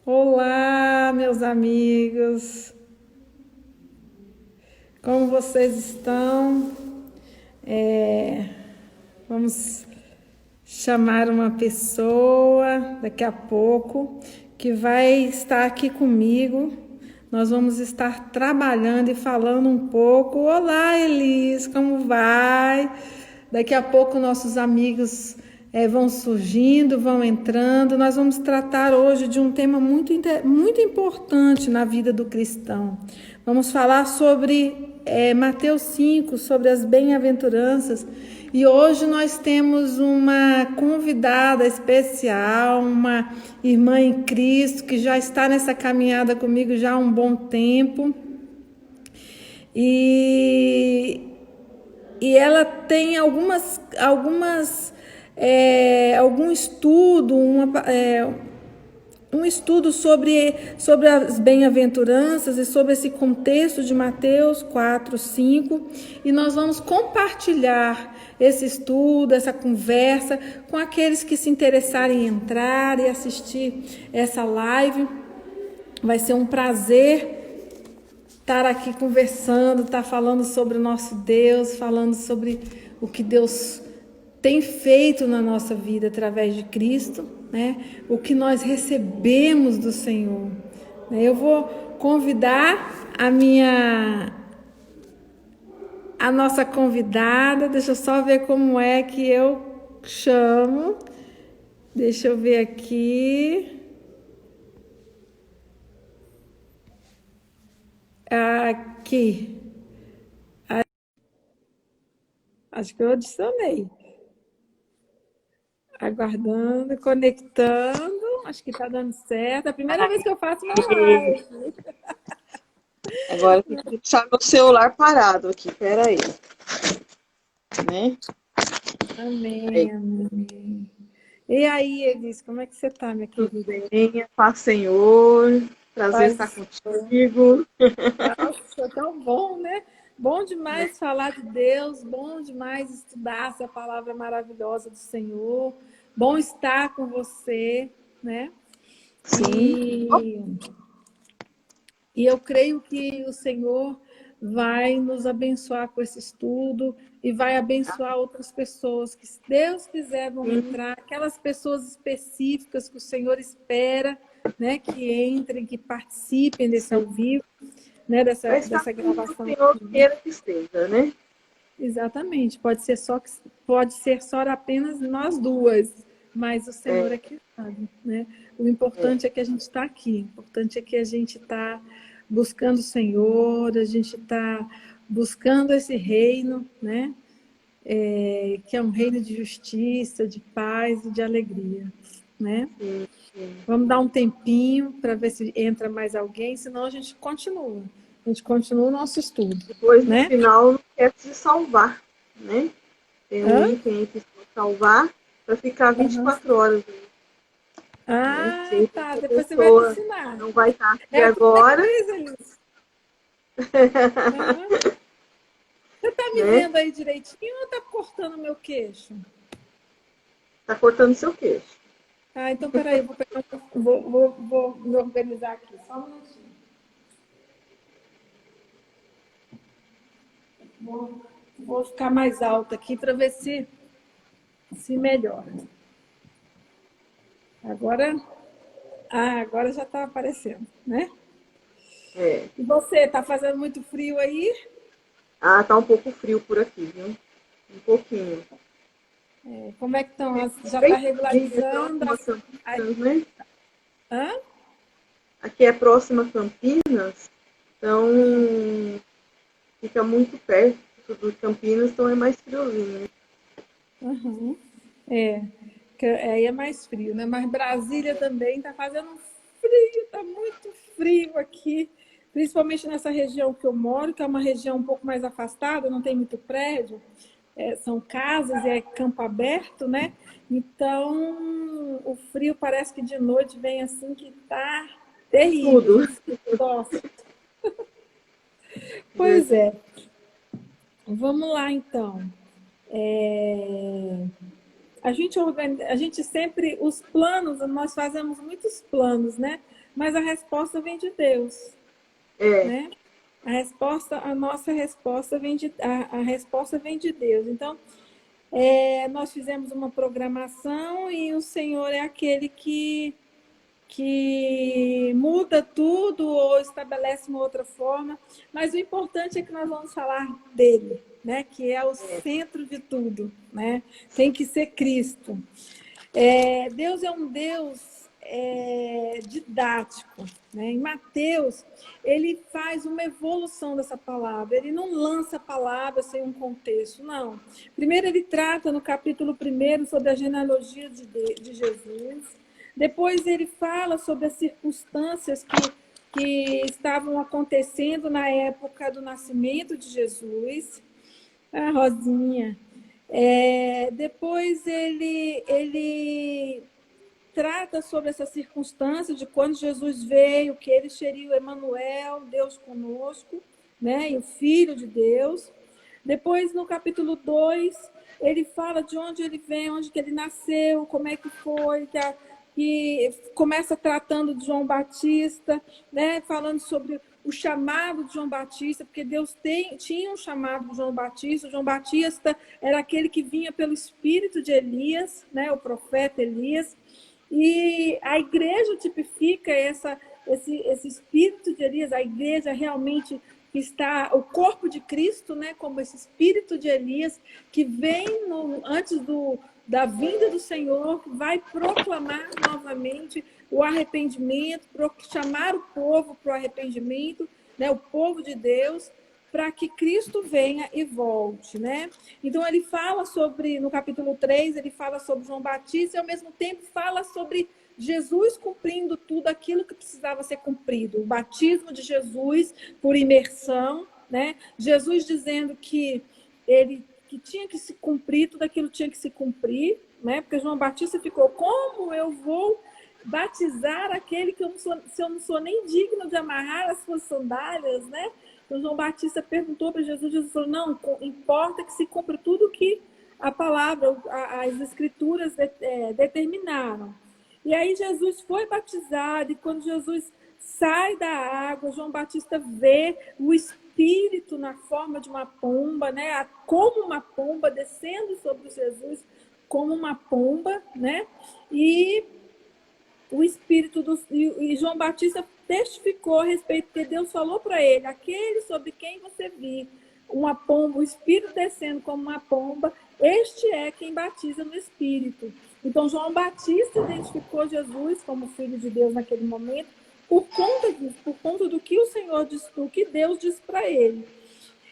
Olá, meus amigos, como vocês estão? Vamos chamar uma pessoa daqui a pouco que vai estar aqui comigo. Nós vamos estar trabalhando e falando um pouco. Olá, Elis, como vai? Daqui a pouco nossos amigos vão surgindo, vão entrando. Nós vamos tratar hoje de um tema muito importante na vida do cristão. Vamos falar sobre Mateus 5, sobre as bem-aventuranças. E hoje nós temos uma convidada especial, uma irmã em Cristo, que já está nessa caminhada comigo já há um bom tempo. E ela tem algum estudo, um estudo sobre as bem-aventuranças e sobre esse contexto de Mateus 4, 5, e nós vamos compartilhar esse estudo, essa conversa com aqueles que se interessarem em entrar e assistir essa live. Vai ser um prazer estar aqui conversando, estar falando sobre o nosso Deus, falando sobre o que Deus tem feito na nossa vida através de Cristo, né? O que nós recebemos do Senhor. Eu vou convidar a nossa convidada. Deixa eu só ver como é que eu chamo. Deixa eu ver aqui. Aqui. Acho que eu adicionei. Aguardando, conectando. Acho que está dando certo. É a primeira vez que eu faço uma live. Agora tem que deixar meu celular parado aqui, peraí. Né? Amém, amém. E aí, Elis, como é que você está, minha Tudo querida? bem? Paz, Senhor. Prazer estar Paz. contigo. Nossa, tão bom, né? Bom demais falar de Deus, bom demais estudar essa palavra maravilhosa do Senhor. Bom estar com você, né? Sim. E eu creio que o Senhor vai nos abençoar com esse estudo e vai abençoar outras pessoas que, se Deus quiser, vão entrar, aquelas pessoas específicas que o Senhor espera, né, que entrem, que participem desse ao vivo, né, Vai estar dessa como o gravação. Senhor queira que esteja, né? Exatamente, pode ser só apenas nós duas, mas o Senhor é que sabe, né? O importante é que a gente está aqui, o importante é que a gente está buscando o Senhor, a gente está buscando esse reino, né? Que é um reino de justiça, de paz e de alegria, né? Sim, sim. Vamos dar um tempinho para ver se entra mais alguém, senão a gente continua. A gente continua o nosso estudo, Depois, no né? final, não esquece de salvar, né? Tem um Hã? item aí para salvar para ficar Uhum. 24 horas, né? Se Ah, tá. a Depois você vai me pessoa ensinar. não vai estar aqui É a primeira agora, vez, Elis. Aham. Você tá me né? vendo aí direitinho ou tá cortando o meu queixo? Tá cortando seu queixo. Ah, então peraí, vou me organizar aqui. Só um minutinho. Vou ficar mais alta aqui para ver se melhora. Agora, agora já está aparecendo, né? É. E você, tá fazendo muito frio aí? Ah, tá um pouco frio por aqui, viu? Um pouquinho. Como é que estão? Já está Bem frio, regularizando próxima a Campinas, né? Hã? Aqui é próxima a Campinas, então fica muito perto do Campinas, então é mais friozinho, né? Uhum. É, aí é mais frio, né? Mas Brasília também tá fazendo frio, tá muito frio aqui, principalmente nessa região que eu moro, que é uma região um pouco mais afastada, não tem muito prédio, são casas, é campo aberto, né? Então, o frio parece que de noite vem assim que tá terrível, a Tudo. gente se tosse. Pois Verdade. é, vamos lá então. É, a gente sempre, os planos, nós fazemos muitos planos, né? mas a resposta vem de Deus, É, né? A nossa resposta a resposta vem de Deus. Então, nós fizemos uma programação e o Senhor é aquele que muda tudo ou estabelece uma outra forma, mas o importante é que nós vamos falar dele, né? Que é o centro de tudo, né? Tem que ser Cristo. Deus é um Deus didático, né? Em Mateus, ele faz uma evolução dessa palavra, ele não lança a palavra sem um contexto, não. Primeiro ele trata no capítulo 1 sobre a genealogia de Jesus, depois ele fala sobre as circunstâncias que estavam acontecendo na época do nascimento de Jesus. Ah, Rosinha. Depois ele trata sobre essa circunstância de quando Jesus veio, que ele seria o Emanuel, Deus conosco, né? E o Filho de Deus. Depois, no capítulo 2, ele fala de onde ele vem, onde que ele nasceu, como é que foi, que começa tratando de João Batista, né? Falando sobre o chamado de João Batista, porque Deus tinha um chamado de João Batista. O João Batista era aquele que vinha pelo espírito de Elias, né? O profeta Elias. E a igreja tipifica esse espírito de Elias, a igreja realmente que está, o corpo de Cristo, né, como esse espírito de Elias, que vem antes da vinda do Senhor, vai proclamar novamente o arrependimento, chamar o povo para o arrependimento, né, o povo de Deus, para que Cristo venha e volte, né? Então ele fala sobre, no capítulo 3, ele fala sobre João Batista e ao mesmo tempo fala sobre Jesus cumprindo tudo aquilo que precisava ser cumprido. O batismo de Jesus por imersão, né? Jesus dizendo que tinha que se cumprir, tudo aquilo tinha que se cumprir, né? Porque João Batista ficou, como eu vou batizar aquele que se eu não sou nem digno de amarrar as suas sandálias, né? Então, João Batista perguntou para Jesus, Jesus falou, não, importa que se cumpra tudo que a palavra, as escrituras determinaram. E aí Jesus foi batizado, e quando Jesus sai da água, João Batista vê o Espírito na forma de uma pomba, né? Como uma pomba, descendo sobre Jesus, como uma pomba, né? E o Espírito e João Batista testificou a respeito, porque Deus falou para ele, aquele sobre quem você vir uma pomba, o Espírito descendo como uma pomba, este é quem batiza no Espírito. Então, João Batista identificou Jesus como Filho de Deus naquele momento, por conta disso, por conta do que o Senhor disse, do que Deus disse para ele.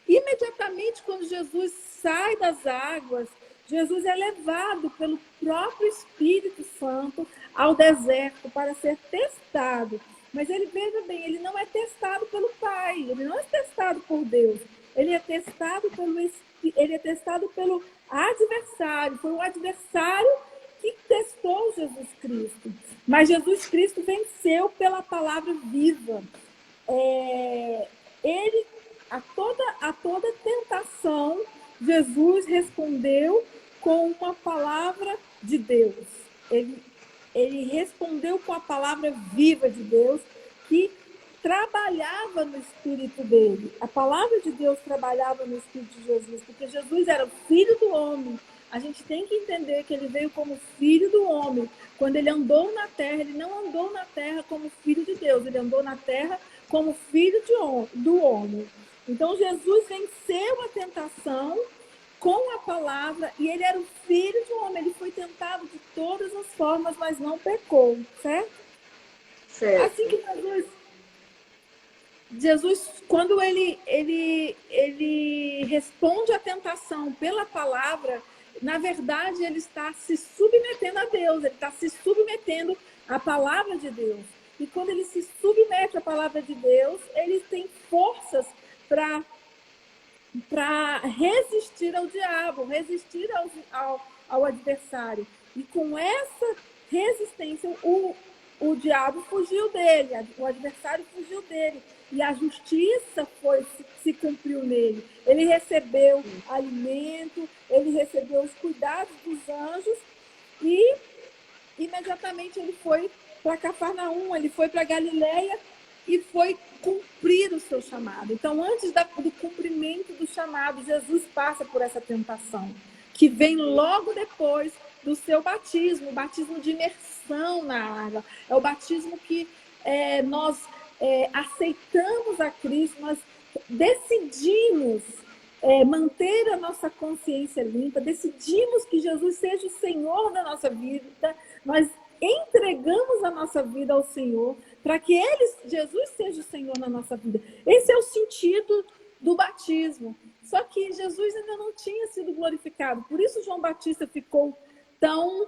Imediatamente, quando Jesus sai das águas, Jesus é levado pelo próprio Espírito Santo ao deserto para ser testado. Mas ele, veja bem, ele não é testado pelo Pai, ele não é testado por Deus, ele é testado pelo adversário, foi o adversário que testou Jesus Cristo. Mas Jesus Cristo venceu pela palavra viva. Ele, a toda tentação, Jesus respondeu com uma palavra de Deus. Ele respondeu com a palavra viva de Deus, que trabalhava no espírito dele. A palavra de Deus trabalhava no espírito de Jesus, porque Jesus era o Filho do homem. A gente tem que entender que ele veio como Filho do homem. Quando ele andou na terra, ele não andou na terra como Filho de Deus, ele andou na terra como Filho do homem. Então, Jesus venceu a tentação com a palavra, e ele era o Filho de homem, ele foi tentado de todas as formas, mas não pecou, certo? Assim que Jesus, quando ele responde à tentação pela palavra, na verdade, ele está se submetendo a Deus, ele está se submetendo à palavra de Deus. E quando ele se submete à palavra de Deus, ele tem forças para resistir ao diabo, resistir ao adversário. E com essa resistência, o diabo fugiu dele, o adversário fugiu dele. E a justiça se cumpriu nele. Ele recebeu alimento, ele recebeu os cuidados dos anjos e imediatamente ele foi para Cafarnaum, ele foi para Galileia e foi cumprir o seu chamado. Então, antes do cumprimento do chamado, Jesus passa por essa tentação, que vem logo depois do seu batismo, o batismo de imersão na água. É o batismo que nós aceitamos a Cristo, nós decidimos manter a nossa consciência limpa, decidimos que Jesus seja o Senhor da nossa vida, nós entregamos a nossa vida ao Senhor, para que Jesus seja o Senhor na nossa vida. Esse é o sentido do batismo. Só que Jesus ainda não tinha sido glorificado. Por isso João Batista ficou tão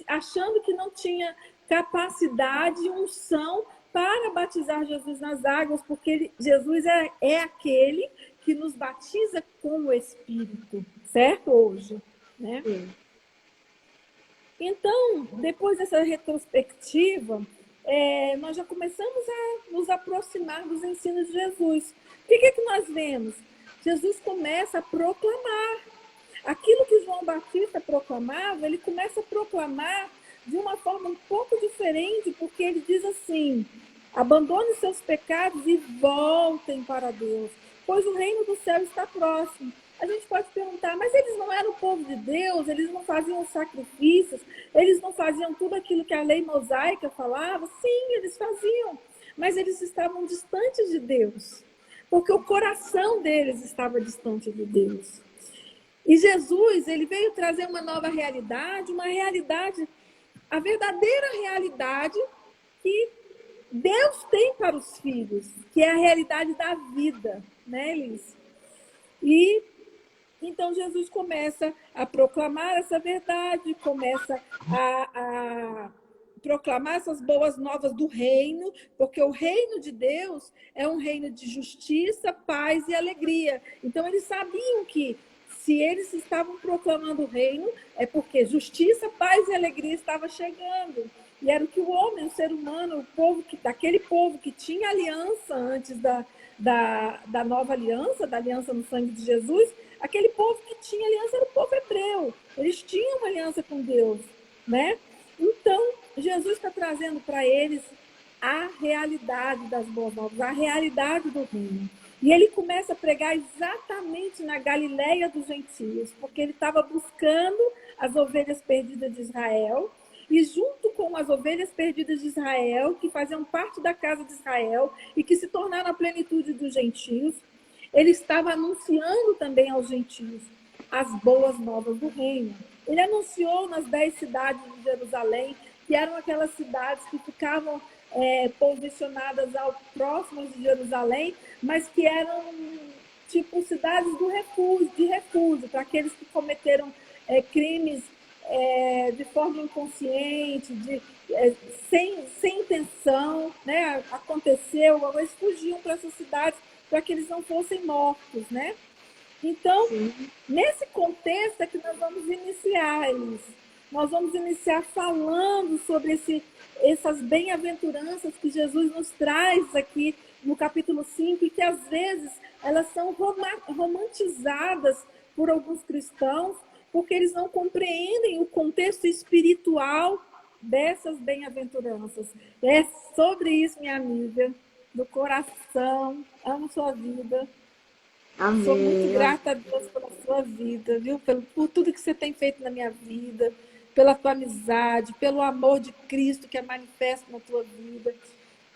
achando que não tinha capacidade e unção para batizar Jesus nas águas, porque Jesus é aquele que nos batiza com o Espírito, certo? Hoje, né? Sim. Então, depois dessa retrospectiva, nós já começamos a nos aproximar dos ensinos de Jesus. O que nós vemos? Jesus começa a proclamar. Aquilo que João Batista proclamava, ele começa a proclamar de uma forma um pouco diferente, porque ele diz assim: abandone seus pecados e voltem para Deus, pois o reino do céu está próximo. A gente pode perguntar, mas eles não eram o povo de Deus? Eles não faziam sacrifícios? Eles não faziam tudo aquilo que a lei mosaica falava? Sim, eles faziam, mas eles estavam distantes de Deus, porque o coração deles estava distante de Deus. E Jesus, ele veio trazer uma nova realidade, a verdadeira realidade que Deus tem para os filhos, que é a realidade da vida, né, Elis? E então Jesus começa a proclamar essa verdade, começa a proclamar essas boas novas do reino, porque o reino de Deus é um reino de justiça, paz e alegria. Então eles sabiam que se eles estavam proclamando o reino, é porque justiça, paz e alegria estava chegando. E era o que o homem, o ser humano, daquele povo que tinha aliança antes da nova aliança, da aliança no sangue de Jesus, aquele povo que tinha aliança era o povo hebreu. Eles tinham uma aliança com Deus, né? Então, Jesus está trazendo para eles a realidade das boas novas, a realidade do reino. E ele começa a pregar exatamente na Galileia dos gentios, porque ele estava buscando as ovelhas perdidas de Israel, e junto com as ovelhas perdidas de Israel, que faziam parte da casa de Israel e que se tornaram a plenitude dos gentios, ele estava anunciando também aos gentios as boas novas do reino. Ele anunciou nas 10 cidades de Jerusalém, que eram aquelas cidades que ficavam posicionadas próximas de Jerusalém, mas que eram tipo cidades de refúgio, para aqueles que cometeram crimes de forma inconsciente, sem intenção, né? Aconteceu, eles fugiam para essas cidades para que eles não fossem mortos, né? Então, sim, nesse contexto é que nós vamos iniciar isso. Nós vamos iniciar falando sobre essas bem-aventuranças que Jesus nos traz aqui no capítulo 5 e que às vezes elas são romantizadas por alguns cristãos porque eles não compreendem o contexto espiritual dessas bem-aventuranças. É sobre isso, minha amiga, do coração, amo sua vida. Amém. Sou muito grata a Deus pela sua vida, viu? Por tudo que você tem feito na minha vida, pela tua amizade, pelo amor de Cristo que é manifesto na tua vida.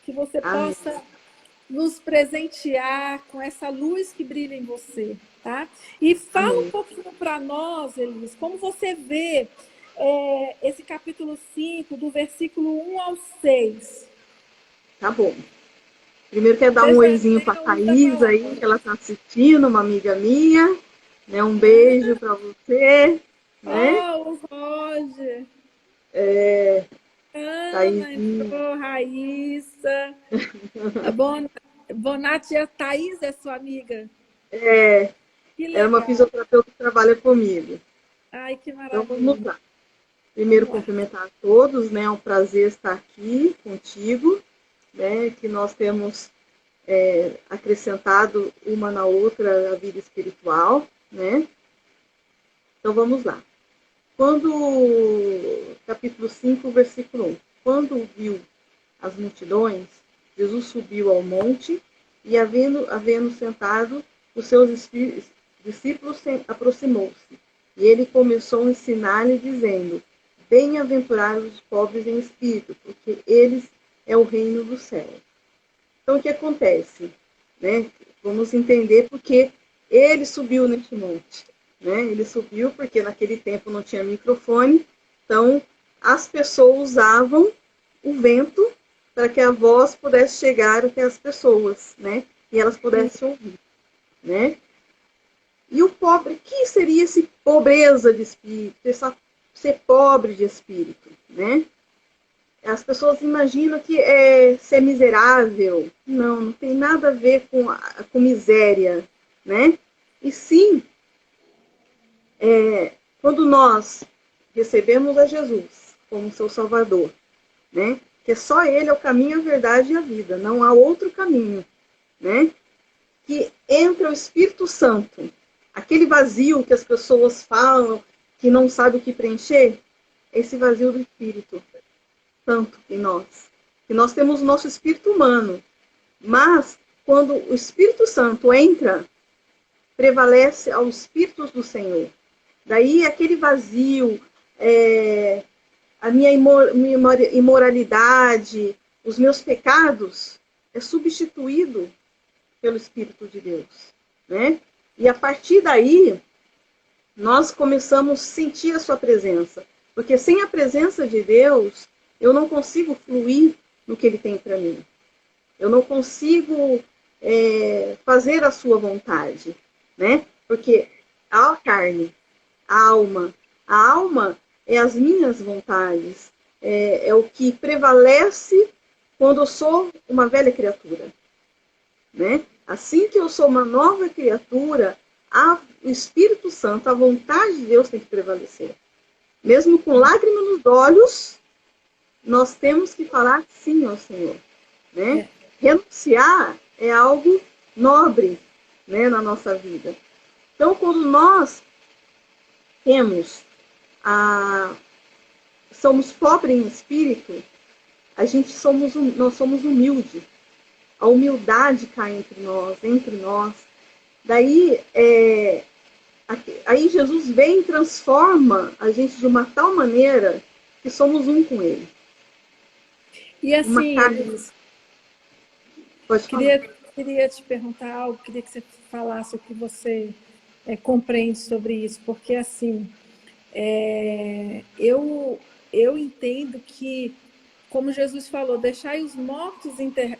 Que você Amém. possa nos presentear com essa luz que brilha em você, tá? E fala um pouquinho para nós, Elis, como você vê esse capítulo 5, do versículo 1 ao 6. Tá bom. Primeiro quero dar um oizinho para a Thaís aí, que ela está assistindo, uma amiga minha. Né? Um beijo para você. Né? Oh, o Roger. Ana entrou, Raíssa. Bonatti, a Thaís é sua amiga? É uma fisioterapeuta que trabalha comigo. Ai, que maravilha. Então vamos lá. Primeiro cumprimentar a todos, né? É um prazer estar aqui contigo, né? Que nós temos acrescentado uma na outra a vida espiritual, né? Então vamos lá. capítulo 5, versículo 1. Quando viu as multidões, Jesus subiu ao monte e, havendo sentado, os seus discípulos aproximou-se. E ele começou a ensinar-lhe, dizendo: bem-aventurados os pobres em espírito, porque eles é o reino do céu. Então, o que acontece? Né? Vamos entender porque ele subiu neste monte. Né? Ele subiu porque naquele tempo não tinha microfone, então as pessoas usavam o vento para que a voz pudesse chegar até as pessoas, né? E elas pudessem ouvir, né? E o pobre, que seria esse pobreza de espírito, ser pobre de espírito, né? As pessoas imaginam que é ser miserável. Não, não tem nada a ver com miséria, né? E sim, quando nós recebemos a Jesus como seu Salvador, né? Que só Ele é o caminho, a verdade e a vida, não há outro caminho, né? Que entra o Espírito Santo, aquele vazio que as pessoas falam, que não sabe o que preencher, esse vazio do Espírito Santo em nós. Que nós temos o nosso espírito humano, mas quando o Espírito Santo entra, prevalece aos Espíritos do Senhor. Daí aquele vazio, a minha imoralidade, os meus pecados, é substituído pelo Espírito de Deus, né? E a partir daí, nós começamos a sentir a sua presença. Porque sem a presença de Deus, eu não consigo fluir no que Ele tem para mim. Eu não consigo fazer a sua vontade, né? Porque a carne, a alma é as minhas vontades, é o que prevalece quando eu sou uma velha criatura, né? Assim que eu sou uma nova criatura, o Espírito Santo, a vontade de Deus tem que prevalecer. Mesmo com lágrimas nos olhos, nós temos que falar sim ao Senhor, né? Renunciar é algo nobre, né, na nossa vida. Então, quando nós somos pobres em espírito, nós somos humildes. A humildade cai entre nós. Daí, aí Jesus vem e transforma a gente de uma tal maneira que somos um com Ele. E assim, Pode falar. Queria te perguntar algo, queria que você falasse o que você compreende sobre isso, porque assim, eu entendo que, como Jesus falou, deixai os mortos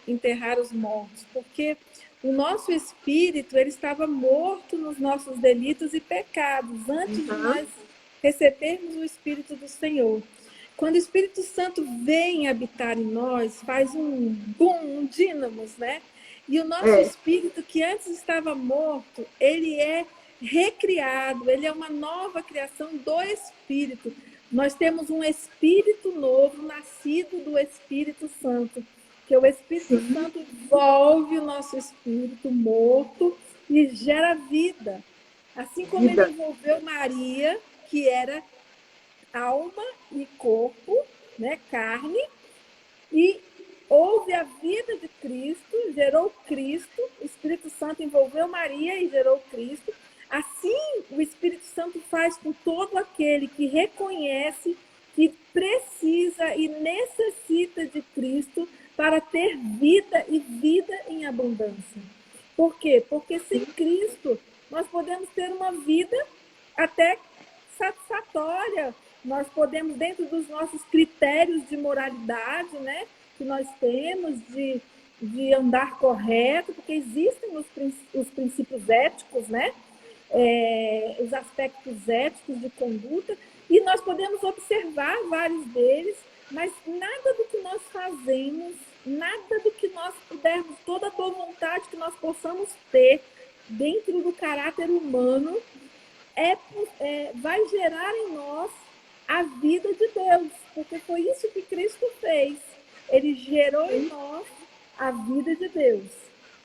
enterrar os mortos, porque o nosso espírito, ele estava morto nos nossos delitos e pecados, antes de nós recebermos o Espírito do Senhor. Quando o Espírito Santo vem habitar em nós, faz um boom, um dínamos, né? E o nosso espírito, que antes estava morto, ele é recriado, ele é uma nova criação do Espírito. Nós temos um Espírito novo, nascido do Espírito Santo, que o Espírito Santo envolve o nosso espírito morto e gera vida. Assim como ele envolveu Maria, que era alma e corpo, né, carne, e houve a vida de Cristo, gerou Cristo, o Espírito Santo envolveu Maria e gerou Cristo. Assim, o Espírito Santo faz com todo aquele que reconhece que precisa e necessita de Cristo para ter vida e vida em abundância. Por quê? Porque sem Cristo nós podemos ter uma vida até satisfatória, nós podemos, dentro dos nossos critérios de moralidade, né, que nós temos de andar correto, porque existem os princípios éticos, né, os aspectos éticos de conduta, e nós podemos observar vários deles, mas nada do que nós fazemos, nada do que nós pudermos, toda a boa vontade que nós possamos ter dentro do caráter humano, vai gerar em nós a vida de Deus, porque foi isso que Cristo fez. Ele gerou em nós a vida de Deus,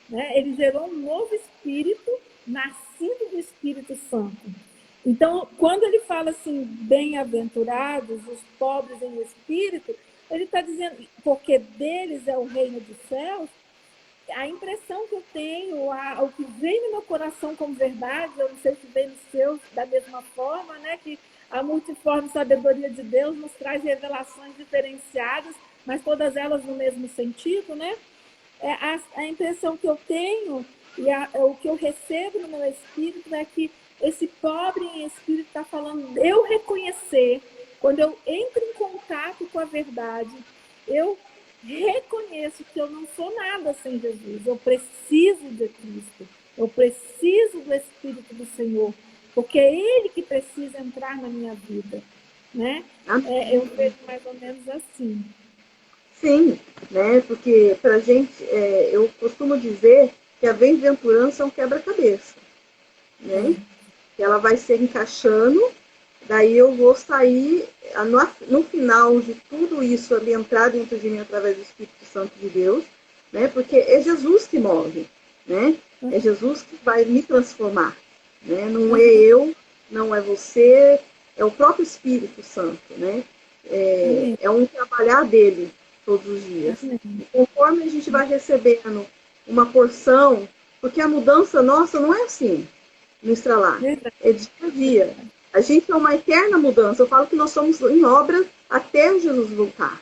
né? Ele gerou um novo espírito, nascido do Espírito Santo. Então, quando ele fala assim, bem-aventurados os pobres em espírito, ele está dizendo, porque deles é o reino dos céus. A impressão que eu tenho, o que vem no meu coração como verdade, eu não sei se vem no seu da mesma forma, né? Que a multiforme sabedoria de Deus nos traz revelações diferenciadas, mas todas elas no mesmo sentido, né? A impressão que eu tenho e o que eu recebo no meu espírito é que esse pobre em espírito está falando, eu reconhecer, quando eu entro em contato com a verdade, eu reconheço que eu não sou nada sem Jesus, eu preciso de Cristo, eu preciso do Espírito do Senhor, porque é Ele que precisa entrar na minha vida, né? Eu vejo mais ou menos assim. Sim, né? Porque pra gente, eu costumo dizer que a bem-aventurança é um quebra-cabeça, né? Que ela vai ser encaixando, daí eu vou sair no final de tudo isso ali entrar dentro de mim através do Espírito Santo de Deus, né? Porque é Jesus que move, né? É Jesus que vai me transformar, né? Não é eu, não é você, é o próprio Espírito Santo, né? Amém. É um trabalhar dele todos os dias. Amém. E conforme a gente vai recebendo uma porção, porque a mudança nossa não é assim, no estralar, Verdade, é dia a dia. A gente é uma eterna mudança. Eu falo que nós somos em obra até Jesus voltar,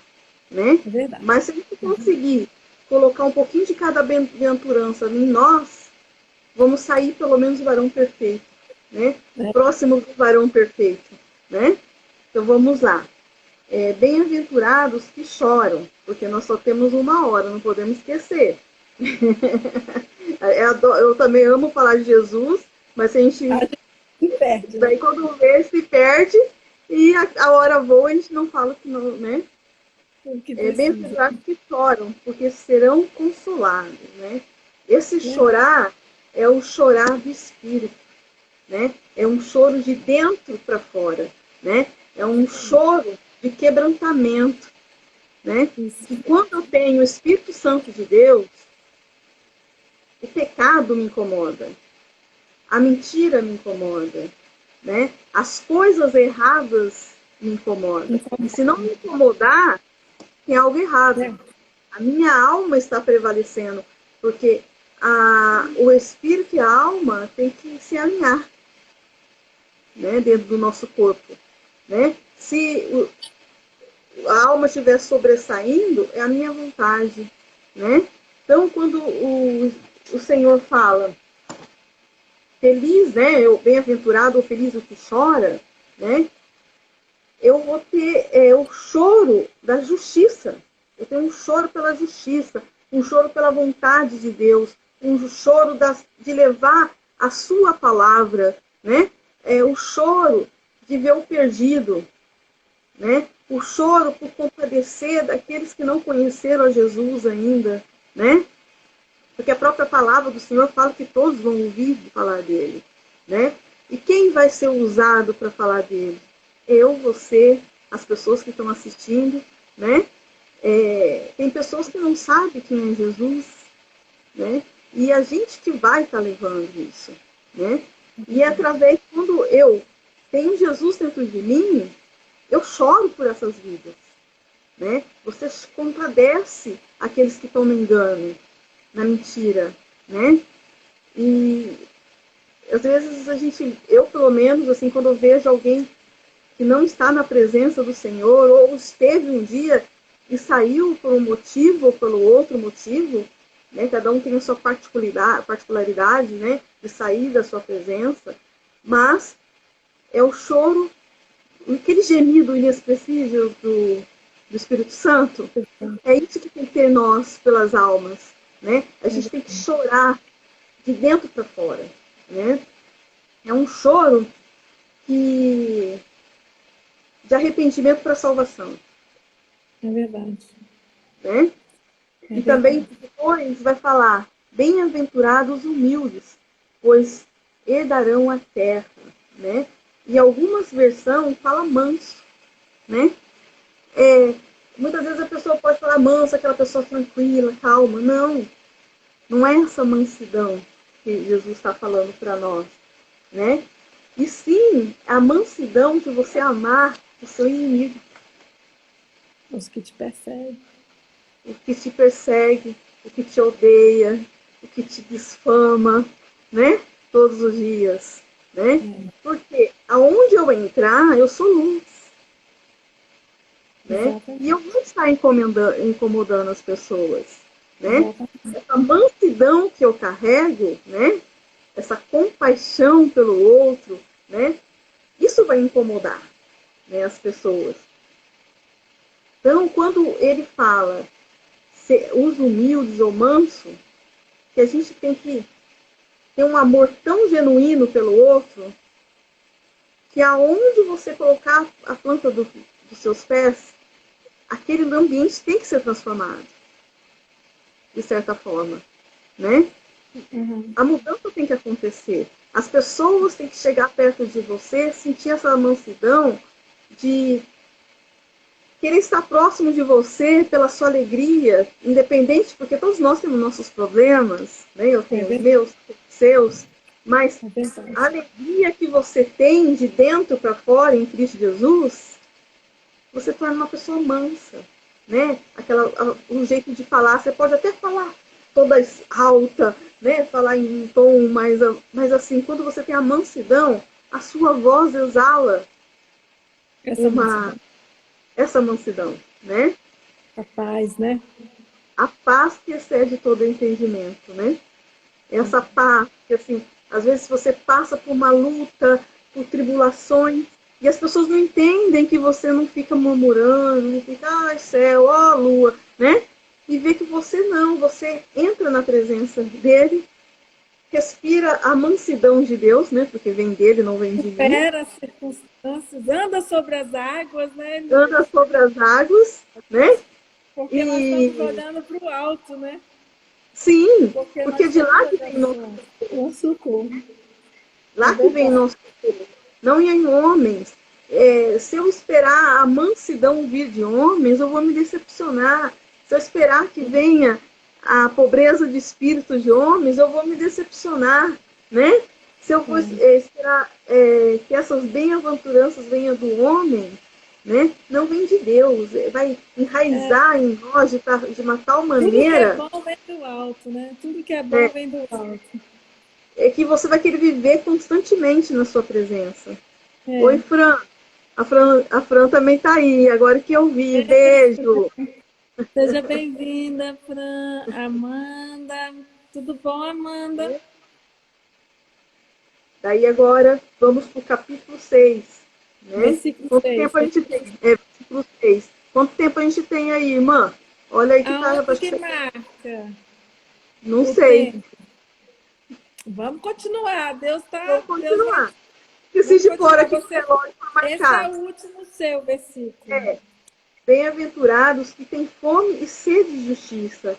né? é verdade. Mas se a gente conseguir colocar um pouquinho de cada bem-aventurança em nós, vamos sair pelo menos varão perfeito, né? Próximo do varão perfeito, né? Então vamos lá. Bem-aventurados que choram, porque nós só temos uma hora, não podemos esquecer. Eu também amo falar de Jesus, mas a gente A gente se perde, né? daí quando vê se perde e a hora voa, a gente não fala que não, né? O que precisa. Bem-aventurados que choram, porque serão consolados, né? Esse Verdade. chorar é o chorar do espírito, né? É um choro de dentro para fora, né? É um choro de quebrantamento, né? Isso. Que quando eu tenho o Espírito Santo de Deus, o pecado me incomoda, a mentira me incomoda, né? As coisas erradas me incomodam. E se não me incomodar, tem algo errado. A minha alma está prevalecendo, porque o espírito e a alma têm que se alinhar, né, dentro do nosso corpo, né? Se a alma estiver sobressaindo, é a minha vontade, né? Então, quando o Senhor fala, feliz, né, o bem-aventurado ou feliz o que chora, né? Eu vou ter o choro da justiça. Eu tenho um choro pela justiça, um choro pela vontade de Deus, um choro de levar a sua palavra, né? O choro de ver o perdido, né? O choro por compadecer daqueles que não conheceram a Jesus ainda, né? Porque a própria palavra do Senhor fala que todos vão ouvir falar dele, né? E quem vai ser usado para falar dele? Eu, você, as pessoas que estão assistindo, né? Tem pessoas que não sabem quem é Jesus, né? E a gente que vai estar levando isso, né? E através, quando eu tenho Jesus dentro de mim, eu choro por essas vidas, né? Você compadece aqueles que estão no engano, na mentira, né? E às vezes eu pelo menos, assim, quando eu vejo alguém que não está na presença do Senhor, ou esteve um dia e saiu por um motivo ou pelo outro motivo, né? Cada um tem a sua particularidade, né? De sair da sua presença, mas é o choro, aquele gemido inexpressível do Espírito Santo, é isso que tem que ter nós pelas almas, né? A gente tem que chorar de dentro para fora, né? É um choro de arrependimento para salvação, É verdade. né? É E verdade. também depois vai falar, bem-aventurados humildes, pois herdarão a terra, né? E algumas versões falam manso, né? Muitas vezes a pessoa pode falar mansa, aquela pessoa tranquila, calma. Não, não é essa mansidão que Jesus está falando para nós, né? e sim a mansidão de você amar o seu inimigo, Os que te perseguem. o que te persegue, o que te odeia, o que te difama, né? Todos os dias, né? Porque aonde eu entrar, eu sou luz, né? Exatamente. E eu vou estar incomodando as pessoas, né? Exatamente. Essa mansidão que eu carrego, né? Essa compaixão pelo outro, né? Isso vai incomodar, né, as pessoas. Então, quando ele fala os humildes ou manso, que a gente tem que ter um amor tão genuíno pelo outro, que aonde você colocar a planta dos seus pés, aquele ambiente tem que ser transformado, de certa forma, né? Uhum. A mudança tem que acontecer. As pessoas têm que chegar perto de você, sentir essa mansidão de querer estar próximo de você pela sua alegria, independente, porque todos nós temos nossos problemas, né? Eu tenho os meus, os seus, mas a alegria que você tem de dentro para fora em Cristo Jesus, você torna uma pessoa mansa, né? O jeito de falar, você pode até falar toda alta, né? Falar em um tom mas assim, quando você tem a mansidão, a sua voz exala essa mansidão, né? A paz, né? A paz que excede todo entendimento, né? Essa paz que, assim, às vezes você passa por uma luta, por tribulações, e as pessoas não entendem que você não fica murmurando, não fica, ai céu, ó lua, né? E vê que você não, você entra na presença dele, respira a mansidão de Deus, né? Porque vem dele, não vem de mim. Supera as circunstâncias, anda sobre as águas, né? Anda sobre as águas, né? Porque nós estamos olhando para o alto, né? Sim, Porque nós porque de estamos lá que vem olhando o socorro. lá que vem nosso socorro, não em homens. Se eu esperar a mansidão vir de homens, eu vou me decepcionar. Se eu esperar que venha a pobreza de espírito de homens, eu vou me decepcionar, né? Se eu for esperar que essas bem-aventuranças venham do homem, né? Não vem de Deus, vai enraizar em nós de uma tal Tudo que é maneira bom vem do alto, né? Tudo que é bom vem do alto. que você vai querer viver constantemente na sua presença. É. Oi, Fran. A Fran também tá aí, agora que eu vi. Beijo. Seja bem-vinda, Fran. Amanda. Tudo bom, Amanda? Daí agora vamos para o capítulo 6. Né? Versículo Quanto 6. tempo a gente tem? Versículo 6. Quanto tempo a gente tem aí, irmã? Olha aí que tá. Aonde que marca? Não o sei. Tempo? Vamos continuar. Deus tá. Vamos continuar. Deus vai... Preciso de pôr aqui o relógio para Esse marcar. é o último seu versículo. Bem-aventurados que têm fome e sede de justiça,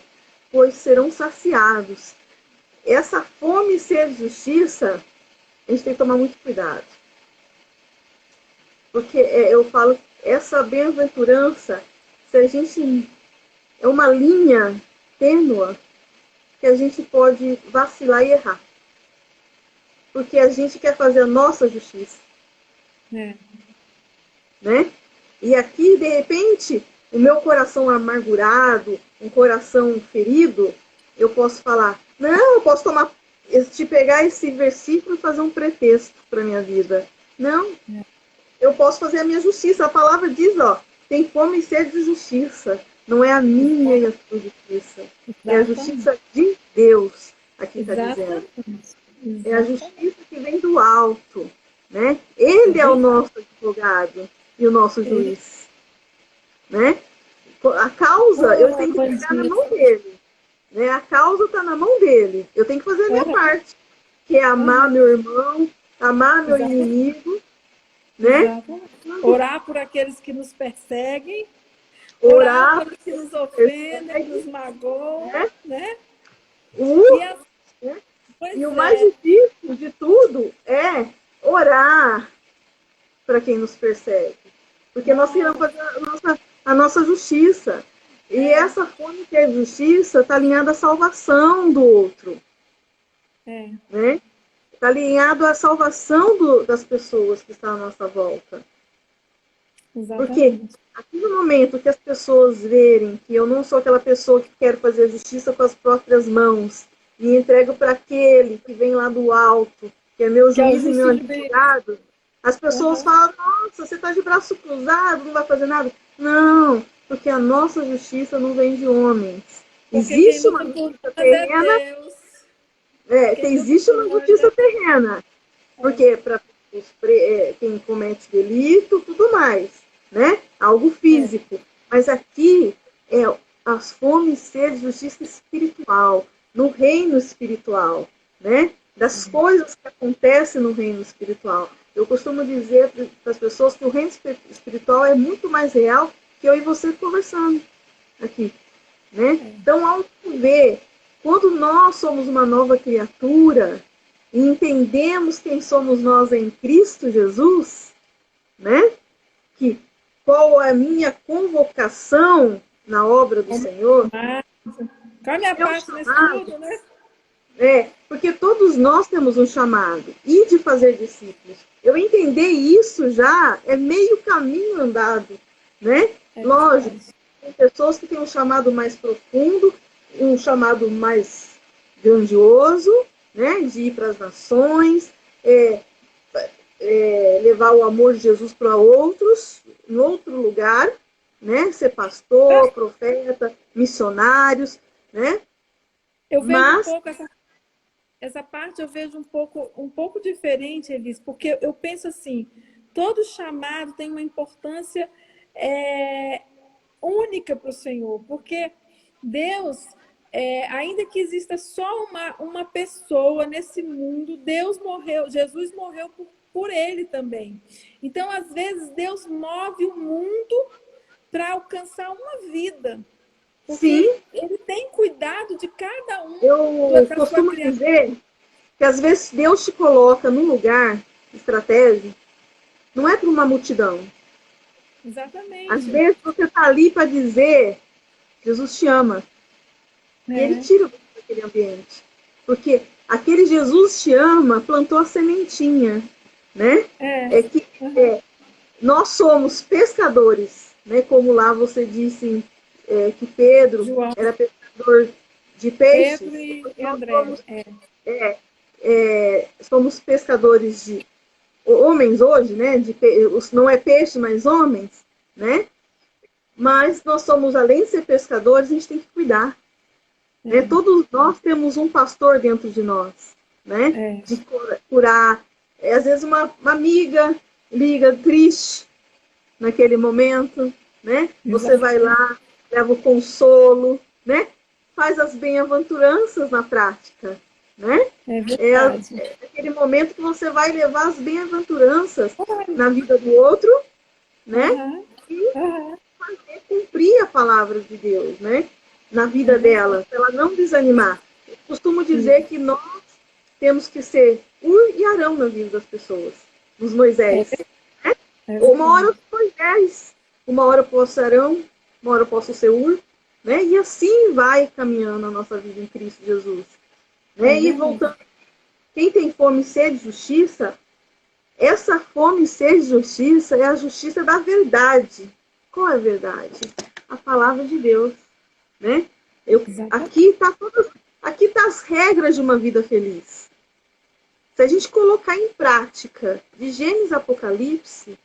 pois serão saciados. Essa fome e sede de justiça, a gente tem que tomar muito cuidado. Porque eu falo, essa bem-aventurança, se a gente. É uma linha tênua que a gente pode vacilar e errar. Porque a gente quer fazer a nossa justiça. Né? E aqui, de repente, o meu coração amargurado, um coração ferido, eu posso falar, não, eu posso te pegar esse versículo e fazer um pretexto para minha vida. Não, eu posso fazer a minha justiça. A palavra diz, ó, tem fome e sede de justiça. Não é a minha e a sua justiça. É a justiça de Deus, aqui está dizendo. É a justiça que vem do alto. Né? Ele é o nosso advogado e o nosso juiz. Né? A causa eu tenho que pegar na mão dele. Né? A causa está na mão dele. Eu tenho que fazer a minha parte, que é amar meu irmão, amar meu inimigo. Né? Orar por aqueles que nos perseguem. Orar por aqueles que nos ofendem, que nos magoam. Né? E o mais difícil de tudo é orar para quem nos persegue. Porque nós queremos fazer a nossa justiça. E essa fome que é justiça está alinhada à salvação do outro. Né? Está alinhado à salvação das pessoas que estão à nossa volta. Porque Exatamente. aqui no momento que as pessoas verem que eu não sou aquela pessoa que quer fazer a justiça com as próprias mãos e entrego para aquele que vem lá do alto, que é meu Que é o juiz e meu justo de Deus. advogado, as pessoas Aham. falam, nossa, você está de braço cruzado, não vai fazer nada. Não, porque a nossa justiça não vem de homens. Porque quem Existe uma luta por justiça nós é terrena, Deus. Quem luta existe por uma nós justiça terrena. é. Porque para quem comete delito, tudo mais, né? Algo físico. Mas aqui é as fome e sede de justiça espiritual, no reino espiritual, né? Das coisas que acontecem no reino espiritual. Eu costumo dizer para as pessoas que o reino espiritual é muito mais real que eu e você conversando aqui, né? Então, ao ver, quando nós somos uma nova criatura, e entendemos quem somos nós em Cristo Jesus, né? Que qual é a minha convocação na obra do Senhor? Qual a minha Meu parte nisso chamado tudo, né? porque todos nós temos um chamado e de fazer discípulos. Eu entender isso já é meio caminho andado, né? Lógico, tem pessoas que têm um chamado mais profundo, um chamado mais grandioso, né? De ir para as nações, levar o amor de Jesus para outros, em outro lugar, né? Ser pastor, profeta, missionários, né? Eu vejo um Mas, pouco essa parte, eu vejo um pouco diferente, Elis, porque eu penso assim, todo chamado tem uma importância única para o Senhor, porque Deus, ainda que exista só uma pessoa nesse mundo, Deus morreu, Jesus morreu por ele também. Então, às vezes, Deus move o mundo para alcançar uma vida, sim, porque ele tem cuidado de cada um eu da sua costumo criação. dizer que às vezes Deus te coloca num lugar estratégico, não é para uma multidão. Às Exatamente. vezes você está ali para dizer, Jesus te ama. E ele tira você daquele ambiente. Porque aquele Jesus te ama plantou a sementinha, né? É que nós somos pescadores, né? Como lá você disse que Pedro João, era pescador de peixes. Pedro e Nós André. somos pescadores de homens hoje, né? Não é peixe, mas homens, né? Mas nós somos, além de ser pescadores, a gente tem que cuidar. Né? Todos nós temos um pastor dentro de nós, né? De curar. Às vezes uma amiga liga triste naquele momento, né? Você vai lá, leva o consolo, né? Faz as bem-aventuranças na prática, né? É verdade. É aquele momento que você vai levar as bem-aventuranças na vida do outro, né? E fazer cumprir a palavra de Deus, né? Na vida dela, para ela não desanimar. Eu costumo dizer que nós temos que ser Ur e Arão na vida das pessoas, nos Moisés. Né? Uma hora eu sou Moisés, uma hora eu posso ser Arão, uma hora eu posso ser Ur, né? E assim vai caminhando a nossa vida em Cristo Jesus. Né? E voltando, quem tem fome e sede de justiça, essa fome e sede de justiça é a justiça da verdade. Qual é a verdade? A palavra de Deus. Né? Aqui tá as regras de uma vida feliz. Se a gente colocar em prática de Gênesis a Apocalipse,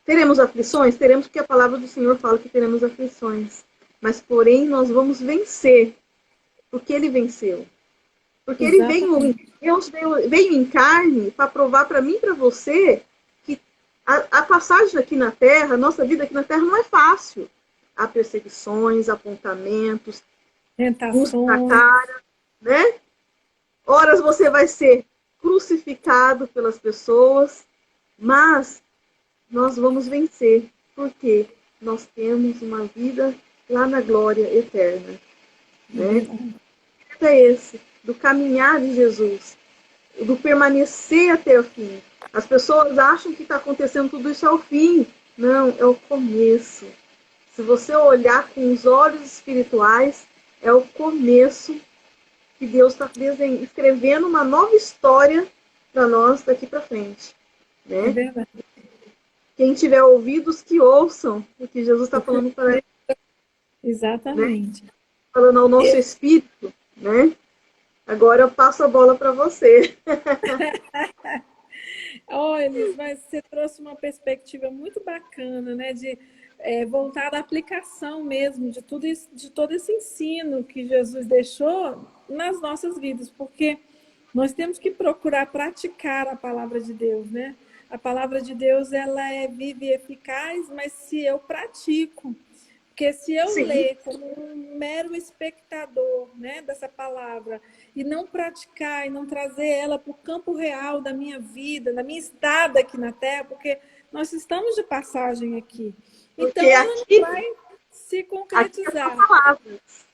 teremos aflições? Teremos, porque a palavra do Senhor fala que teremos aflições. Mas, porém, nós vamos vencer. Porque ele venceu. Porque ele Deus veio em carne para provar para mim e para você que a passagem aqui na Terra, a nossa vida aqui na Terra não é fácil. Há perseguições, apontamentos, busca na cara, né? Horas você vai ser crucificado pelas pessoas, mas nós vamos vencer, porque nós temos uma vida lá na glória eterna, né? É esse, do caminhar de Jesus, do permanecer até o fim. As pessoas acham que está acontecendo tudo isso ao fim. Não, é o começo. Se você olhar com os olhos espirituais, é o começo que Deus está escrevendo uma nova história para nós daqui para frente, É né? verdade. Quem tiver ouvidos, que ouçam o que Jesus está falando para eles, né? Exatamente. Falando ao nosso espírito, né? Agora eu passo a bola para você. Olha, Elis, mas você trouxe uma perspectiva muito bacana, né? De voltar à aplicação mesmo de tudo isso, de todo esse ensino que Jesus deixou nas nossas vidas, porque nós temos que procurar praticar a palavra de Deus, né? A palavra de Deus, ela é viva e eficaz, mas se eu pratico, porque se eu Sim. ler como um mero espectador, né, dessa palavra e não praticar e não trazer ela para o campo real da minha vida, da minha estada aqui na Terra, porque nós estamos de passagem aqui. Então, Porque ela aqui, não vai se aqui é só concretizar. palavras,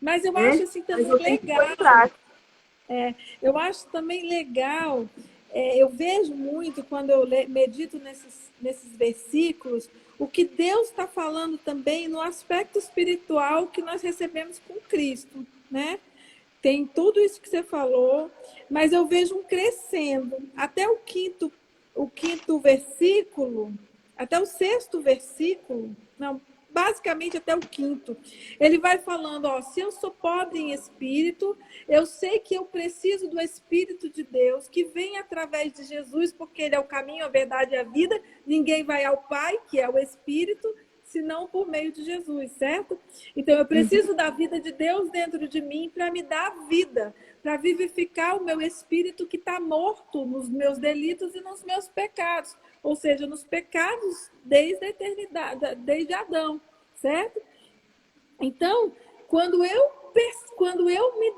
Mas eu né? acho assim Mas também eu tenho que pôr em legal. prática. Eu acho também legal, eu vejo muito quando eu medito nesses versículos, o que Deus está falando também no aspecto espiritual que nós recebemos com Cristo, né? Tem tudo isso que você falou, mas eu vejo um crescendo. Até o quinto versículo, até o sexto versículo, não, basicamente até o quinto. Ele vai falando, ó, se eu sou pobre em espírito, eu sei que eu preciso do Espírito de Deus, que vem através de Jesus, porque ele é o caminho, a verdade e a vida. Ninguém vai ao Pai, que é o Espírito, senão por meio de Jesus, certo? Então, eu preciso da vida de Deus dentro de mim para me dar vida, para vivificar o meu espírito que está morto nos meus delitos e nos meus pecados, ou seja, nos pecados desde a eternidade, desde Adão, certo? Então, quando eu me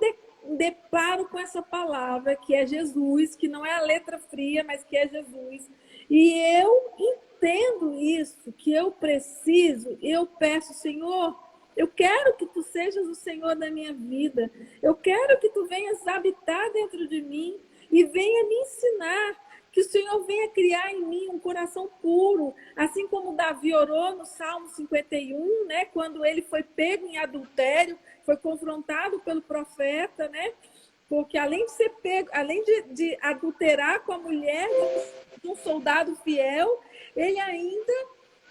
deparo com essa palavra, que é Jesus, que não é a letra fria, mas que é Jesus, e eu entendo isso, que eu preciso, eu peço, Senhor, eu quero que tu sejas o Senhor da minha vida, eu quero que tu venhas habitar dentro de mim e venha me ensinar, que o Senhor venha criar em mim um coração puro, assim como Davi orou no Salmo 51, né, quando ele foi pego em adultério, foi confrontado pelo profeta, né, porque além de ser pego, além de adulterar com a mulher de um soldado fiel, ele ainda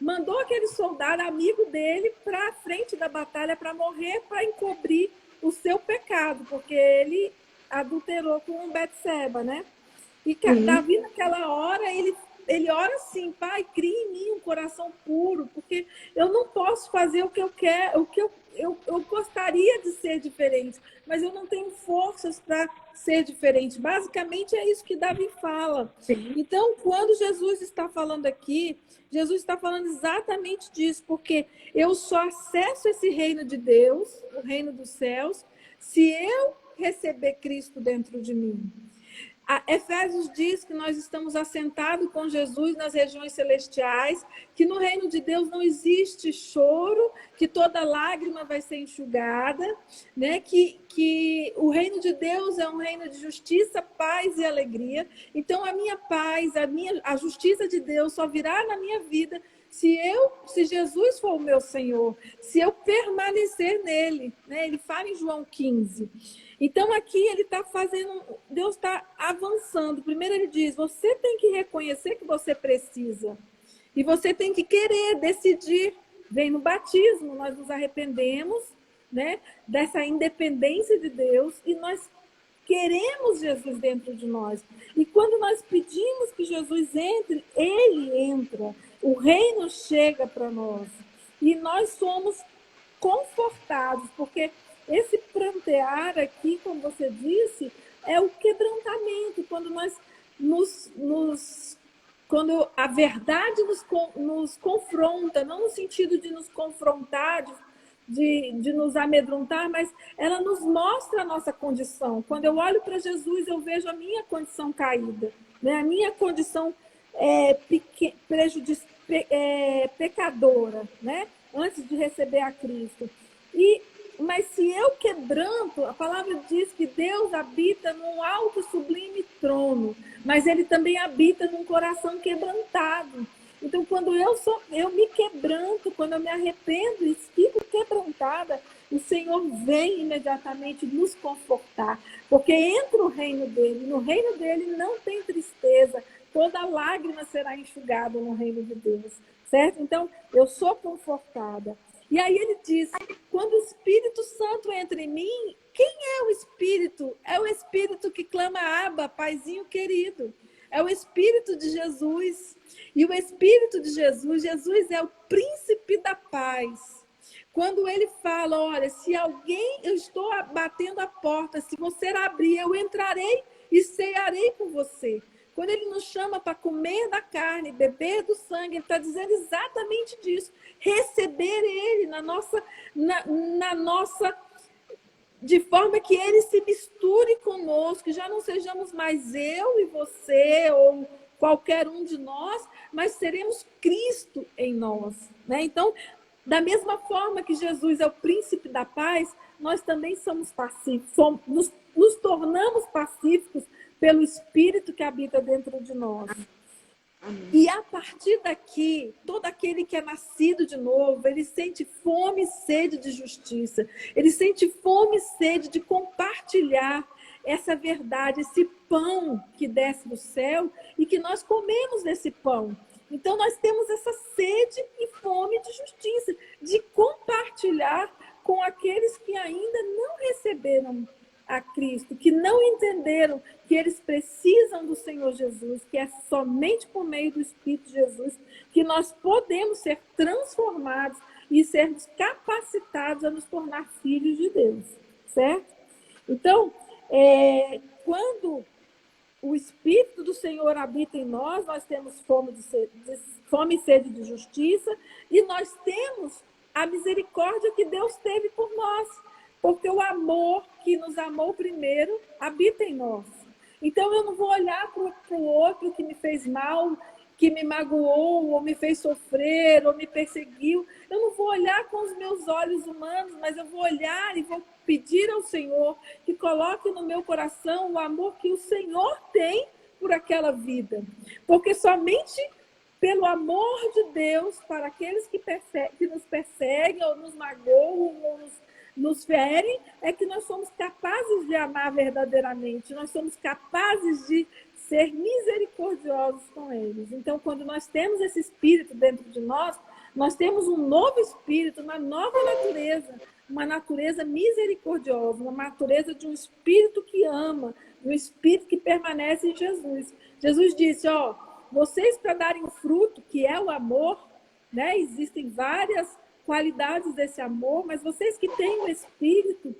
mandou aquele soldado, amigo dele, para a frente da batalha para morrer, para encobrir o seu pecado, porque ele adulterou com Betseba, né? E Davi, naquela hora, ele ora assim, Pai, cria em mim um coração puro, porque eu não posso fazer o que eu quero, o que eu gostaria de ser diferente, mas eu não tenho forças para ser diferente. Basicamente é isso que Davi fala. Sim. Então, quando Jesus está falando aqui, Jesus está falando exatamente disso, porque eu só acesso esse reino de Deus, o reino dos céus, se eu receber Cristo dentro de mim. A Efésios diz que nós estamos assentados com Jesus nas regiões celestiais, que no reino de Deus não existe choro, que toda lágrima vai ser enxugada, né? Que o reino de Deus é um reino de justiça, paz e alegria. Então a minha paz, a justiça de Deus só virá na minha vida se Jesus for o meu Senhor, se eu permanecer nele, né? Ele fala em João 15. Então aqui ele está fazendo, Deus está avançando. Primeiro ele diz, você tem que reconhecer que você precisa. E você tem que querer, decidir. Vem no batismo, nós nos arrependemos, né, dessa independência de Deus e nós queremos Jesus dentro de nós. E quando nós pedimos que Jesus entre, ele entra. O reino chega para nós. E nós somos confortados, porque esse prantear aqui, como você disse, é o quebrantamento, quando nós quando a verdade nos confronta, não no sentido de nos confrontar, de nos amedrontar, mas ela nos mostra a nossa condição. Quando eu olho para Jesus, eu vejo a minha condição caída, né? A minha condição pecadora, né? Antes de receber a Cristo. Mas se eu quebranto, a palavra diz que Deus habita num alto e sublime trono, mas ele também habita num coração quebrantado. Então, quando eu me quebranto, quando eu me arrependo e fico quebrantado, necessitada, o Senhor vem imediatamente nos confortar, porque entra o reino dele, no reino dele não tem tristeza, toda lágrima será enxugada no reino de Deus, certo? Então, eu sou confortada. E aí ele diz, quando o Espírito Santo entra em mim, quem é o Espírito? É o Espírito que clama Abba, Paizinho querido. É o Espírito de Jesus. E o Espírito de Jesus, Jesus é o príncipe da paz. Quando ele fala, olha, se alguém, eu estou batendo a porta, se você abrir, eu entrarei e cearei com você. Quando ele nos chama para comer da carne, beber do sangue, ele está dizendo exatamente disso. Receber ele na nossa, de forma que ele se misture conosco, que já não sejamos mais eu e você, ou qualquer um de nós, mas seremos Cristo em nós, né? Então, da mesma forma que Jesus é o príncipe da paz, nós também somos pacíficos, nos tornamos pacíficos pelo Espírito que habita dentro de nós. Amém. E a partir daqui, todo aquele que é nascido de novo, ele sente fome e sede de justiça. Ele sente fome e sede de compartilhar essa verdade, esse pão que desce do céu e que nós comemos desse pão. Então, nós temos essa sede e fome de justiça, de compartilhar com aqueles que ainda não receberam a Cristo, que não entenderam que eles precisam do Senhor Jesus, que é somente por meio do Espírito de Jesus que nós podemos ser transformados e sermos capacitados a nos tornar filhos de Deus, certo? Então, quando o Espírito do Senhor habita em nós, nós temos fome e sede de justiça, e nós temos a misericórdia que Deus teve por nós, porque o amor que nos amou primeiro habita em nós. Então, eu não vou olhar para o outro que me fez mal, que me magoou, ou me fez sofrer, ou me perseguiu. Eu não vou olhar com os meus olhos humanos, mas eu vou olhar e vou pedir ao Senhor que coloque no meu coração o amor que o Senhor tem por aquela vida. Porque somente pelo amor de Deus para aqueles que nos perseguem, ou nos magoam, ou nos ferem, é que nós somos capazes de amar verdadeiramente, nós somos capazes de ser misericordiosos com eles. Então, quando nós temos esse espírito dentro de nós, nós temos um novo espírito, uma nova natureza, uma natureza misericordiosa, uma natureza de um espírito que ama, de um espírito que permanece em Jesus. Jesus disse, vocês para darem o fruto, que é o amor, né? Existem várias qualidades desse amor, mas vocês que têm o Espírito,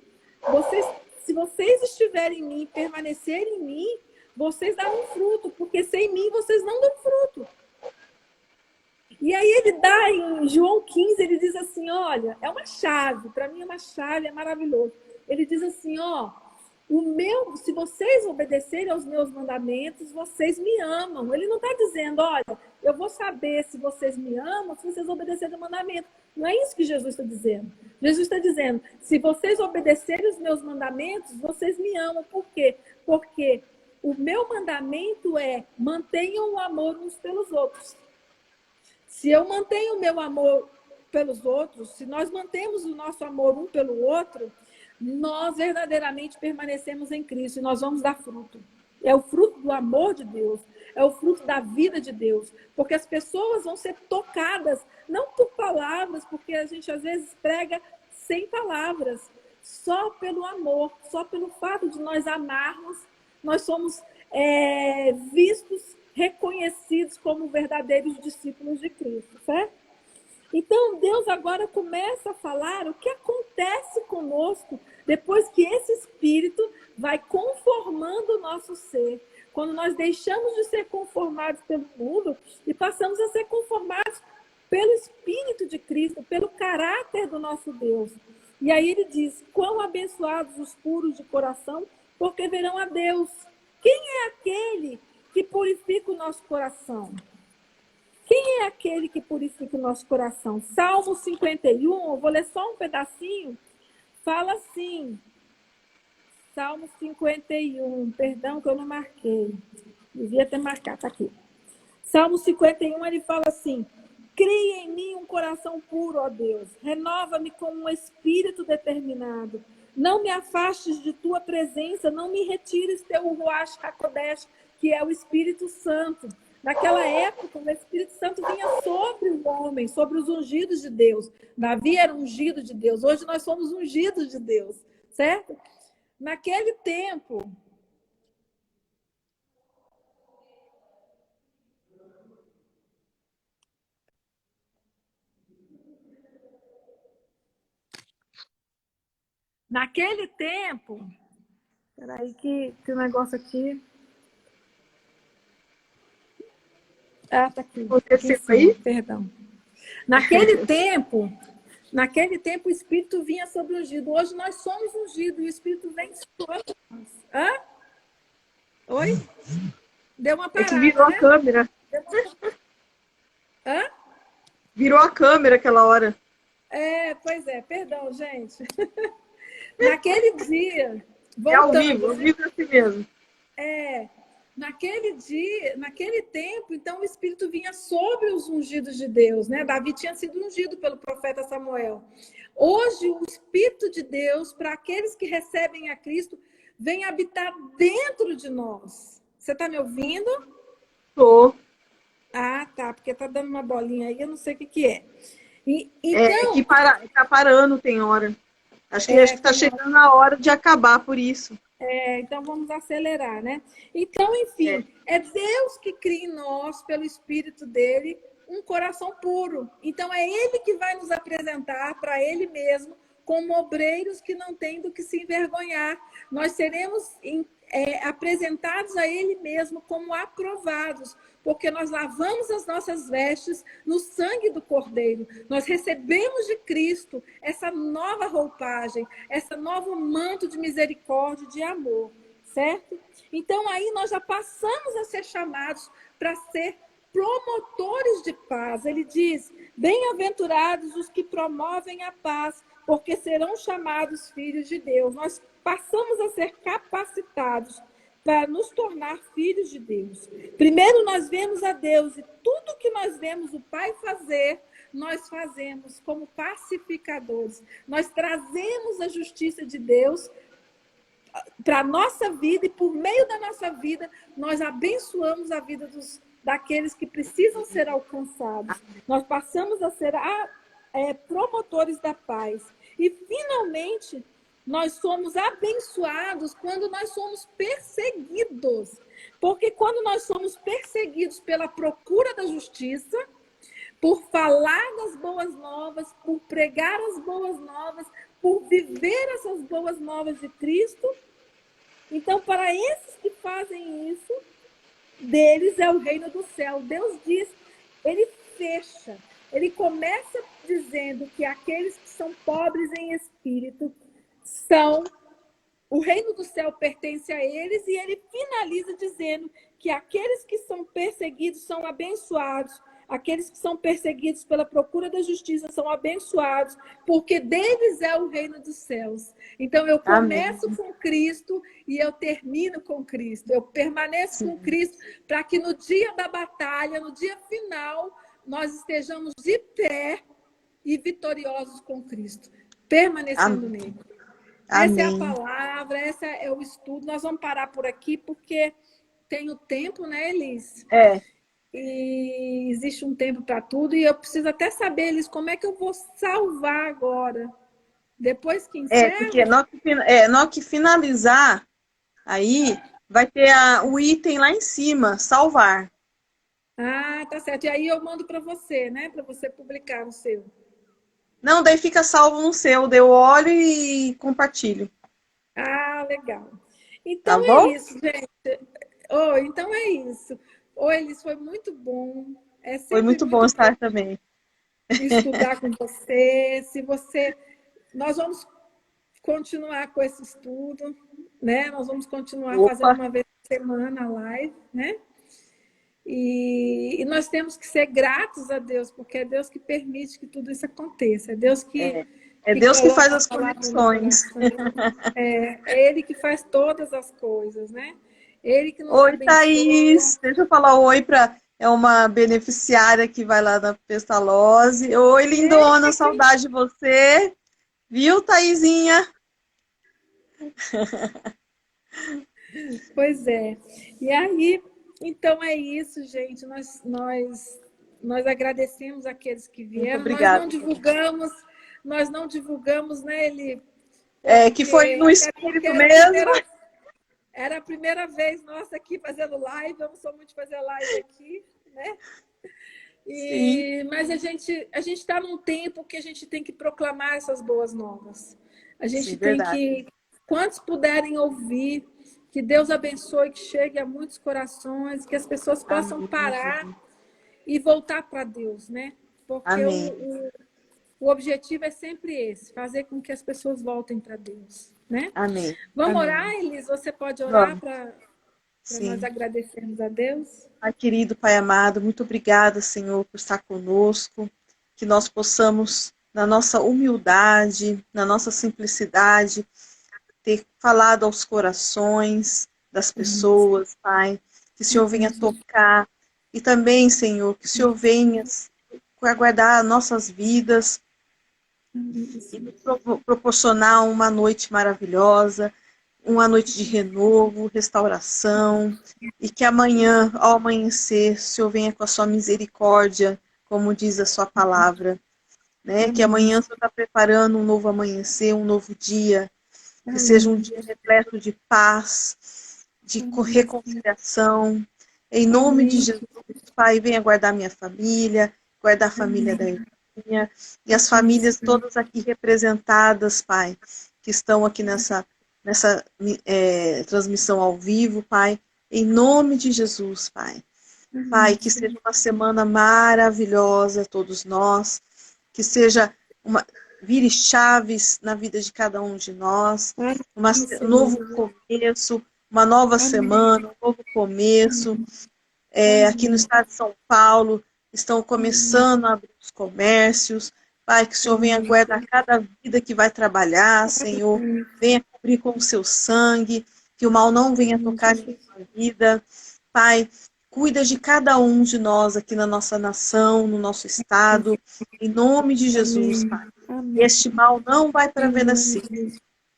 se vocês estiverem em mim, permanecerem em mim, vocês darão fruto, porque sem mim vocês não dão fruto. E aí ele dá em João 15, ele diz assim, olha, é uma chave, para mim é uma chave, é maravilhoso. Ele diz assim, se vocês obedecerem aos meus mandamentos, vocês me amam. Ele não está dizendo, olha, eu vou saber se vocês me amam, se vocês obedecerem o mandamento. Não é isso que Jesus está dizendo. Jesus está dizendo, se vocês obedecerem os meus mandamentos, vocês me amam. Por quê? Porque o meu mandamento é, mantenham o amor uns pelos outros. Se eu mantenho o meu amor pelos outros, se nós mantemos o nosso amor um pelo outro, nós verdadeiramente permanecemos em Cristo e nós vamos dar fruto. É o fruto do amor de Deus, é o fruto da vida de Deus, porque as pessoas vão ser tocadas, não por palavras, porque a gente às vezes prega sem palavras, só pelo amor, só pelo fato de nós amarmos, nós somos vistos, reconhecidos como verdadeiros discípulos de Cristo, certo? Então, Deus agora começa a falar o que acontece conosco depois que esse Espírito vai conformando o nosso ser. Quando nós deixamos de ser conformados pelo mundo e passamos a ser conformados pelo Espírito de Cristo, pelo caráter do nosso Deus. E aí ele diz, quão abençoados os puros de coração, porque verão a Deus. Quem é aquele que purifica o nosso coração? Quem é aquele que purifica o nosso coração? Salmo 51, eu vou ler só um pedacinho, fala assim, Salmo 51, perdão que eu não marquei, devia ter marcado, tá aqui. Salmo 51, ele fala assim, Cria em mim um coração puro, ó Deus. Renova-me com um espírito determinado. Não me afastes de tua presença, não me retires teu Ruach HaKodesh, que é o Espírito Santo. Naquela época, o Espírito Santo vinha sobre o homem, sobre os ungidos de Deus. Davi era ungido de Deus. Hoje nós somos ungidos de Deus, certo? Naquele tempo, peraí que o negócio aqui... Ah, tá aqui. Aconteceu Aqui em cima, aí? perdão. Naquele tempo, o Espírito vinha sobre o ungido. Hoje nós somos ungidos e o Espírito vem sobre nós. Hã? Oi? Deu uma É parada, que virou a né? câmera. Hã? Virou a câmera aquela hora. Pois é, perdão, gente. Naquele dia, É ao vivo voltando, é assim mesmo. naquele dia, naquele tempo, então o Espírito vinha sobre os ungidos de Deus, né? Davi tinha sido ungido pelo profeta Samuel. Hoje, o Espírito de Deus, para aqueles que recebem a Cristo, vem habitar dentro de nós. Você está me ouvindo? Tô. Ah, tá, porque tá dando uma bolinha aí, eu não sei o que é. É que tá parando, tem hora. Acho que está chegando a hora de acabar por isso. Então vamos acelerar, né? Então, enfim, é Deus que cria em nós, pelo Espírito dele, um coração puro. Então, é ele que vai nos apresentar para ele mesmo, como obreiros que não têm do que se envergonhar. Nós seremos apresentados a ele mesmo como aprovados, porque nós lavamos as nossas vestes no sangue do Cordeiro. Nós recebemos de Cristo essa nova roupagem, esse novo manto de misericórdia e de amor, certo? Então, aí nós já passamos a ser chamados para ser promotores de paz. Ele diz, bem-aventurados os que promovem a paz, porque serão chamados filhos de Deus. Nós passamos a ser capacitados para nos tornar filhos de Deus. Primeiro nós vemos a Deus e tudo que nós vemos o Pai fazer, nós fazemos como pacificadores. Nós trazemos a justiça de Deus para a nossa vida e por meio da nossa vida nós abençoamos a vida daqueles que precisam ser alcançados. Nós passamos a ser promotores da paz. E finalmente nós somos abençoados quando nós somos perseguidos. Porque quando nós somos perseguidos pela procura da justiça, por falar das boas novas, por pregar as boas novas, por viver essas boas novas de Cristo, então, para esses que fazem isso, deles é o reino do céu. Deus diz, ele fecha, ele começa dizendo que aqueles que são pobres em espírito o reino do céu pertence a eles, e ele finaliza dizendo que aqueles que são perseguidos são abençoados, aqueles que são perseguidos pela procura da justiça são abençoados, porque deles é o reino dos céus. Então eu começo com Cristo e eu termino com Cristo, eu permaneço com Cristo para que no dia da batalha, no dia final, nós estejamos de pé e vitoriosos com Cristo, permanecendo nele. Essa é a palavra, esse é o estudo. Nós vamos parar por aqui porque tem o tempo, né, Elis? E existe um tempo para tudo. E eu preciso até saber, Elis, como é que eu vou salvar agora? Depois que encerra? Porque na hora que finalizar, aí vai ter o item lá em cima, salvar. Ah, tá certo. E aí eu mando para você, né? Para você publicar no seu. Não, daí fica salvo no seu, eu olho e compartilho. Ah, legal. Então tá bom? Isso, gente. Então é isso. Elis, foi muito bom. Foi muito bom estar também. Estudar com você. Nós vamos continuar com esse estudo, né? Nós vamos continuar fazendo uma vez por semana a live, né? E nós temos que ser gratos a Deus, porque é Deus que permite que tudo isso aconteça. É Deus que... É Deus que faz as conexões. É Ele que faz todas as coisas, né? Ele que nos Oi, abençoa. Thaís. Deixa eu falar oi para... é uma beneficiária que vai lá na Pestalozzi. Oi, lindona, saudade de você. Viu, Thaizinha? Pois é. E aí, então é isso, gente. Nós agradecemos aqueles que Muito vieram. obrigada. Nós não divulgamos, né, Eli? Que foi no Até porque espírito mesmo. era a primeira vez nossa aqui fazendo live. Eu não sou muito de fazer live aqui, né? Sim. Mas a gente está num tempo que a gente tem que proclamar essas boas novas. A gente Sim, tem verdade. que, quantos puderem ouvir, que Deus abençoe, que chegue a muitos corações, que as pessoas possam Amém. parar e voltar para Deus, né? Porque Amém. o objetivo é sempre esse, fazer com que as pessoas voltem para Deus, né? Amém. Vamos Amém. orar, Elis? Você pode orar para nós Sim. agradecermos a Deus? Pai querido, Pai amado, muito obrigada, Senhor, por estar conosco, que nós possamos, na nossa humildade, na nossa simplicidade, ter falado aos corações das pessoas, Pai, que o Senhor venha tocar, e também, Senhor, que o Senhor venha guardar nossas vidas e nos proporcionar uma noite maravilhosa, uma noite de renovo, restauração, e que amanhã, ao amanhecer, o Senhor venha com a sua misericórdia, como diz a sua palavra, né? Que amanhã o Senhor está preparando um novo amanhecer, um novo dia, que seja um dia repleto de paz, de reconciliação. Em nome de Jesus, Pai, venha guardar minha família, guardar a família da Irminha, e as famílias todas aqui representadas, Pai, que estão aqui nessa transmissão ao vivo, Pai, em nome de Jesus, Pai. Pai, que seja uma semana maravilhosa a todos nós, que seja vire chaves na vida de cada um de nós, um novo começo, uma nova semana, um novo começo. Aqui no estado de São Paulo, estão começando a abrir os comércios. Pai, que o Senhor venha guardar cada vida que vai trabalhar, Senhor. Venha cobrir com o seu sangue, que o mal não venha tocar em sua vida. Pai, cuida de cada um de nós aqui na nossa nação, no nosso estado. Em nome de Jesus, Pai. Este mal não vai prevalecer.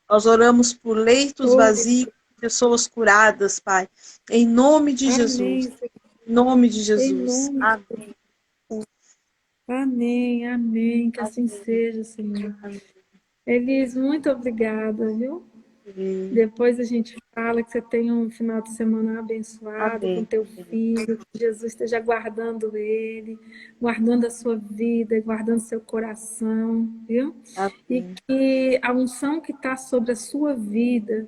Nós oramos por leitos vazios, pessoas curadas, Pai. Em nome de Jesus. Em nome de Jesus. Amém. Amém, amém. Que assim seja, Senhor. Elis, muito obrigada, viu? Depois a gente fala que você tenha um final de semana abençoado com teu filho, que Jesus esteja guardando ele, guardando a sua vida, guardando seu coração, viu? E que a unção que está sobre a sua vida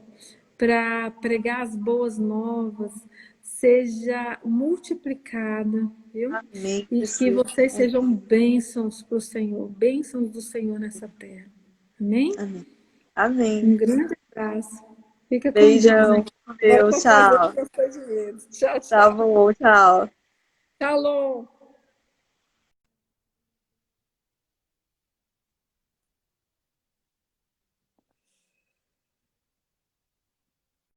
para pregar as boas novas seja multiplicada, viu? Amém. E que vocês sejam bênçãos para o Senhor, bênçãos do Senhor nessa terra. Amém? Amém. Amém. Um grande abraço. Fica com Beijão. Deus. Deus, tchau. Tchau, tchau. Tá bom, tchau. Shalom.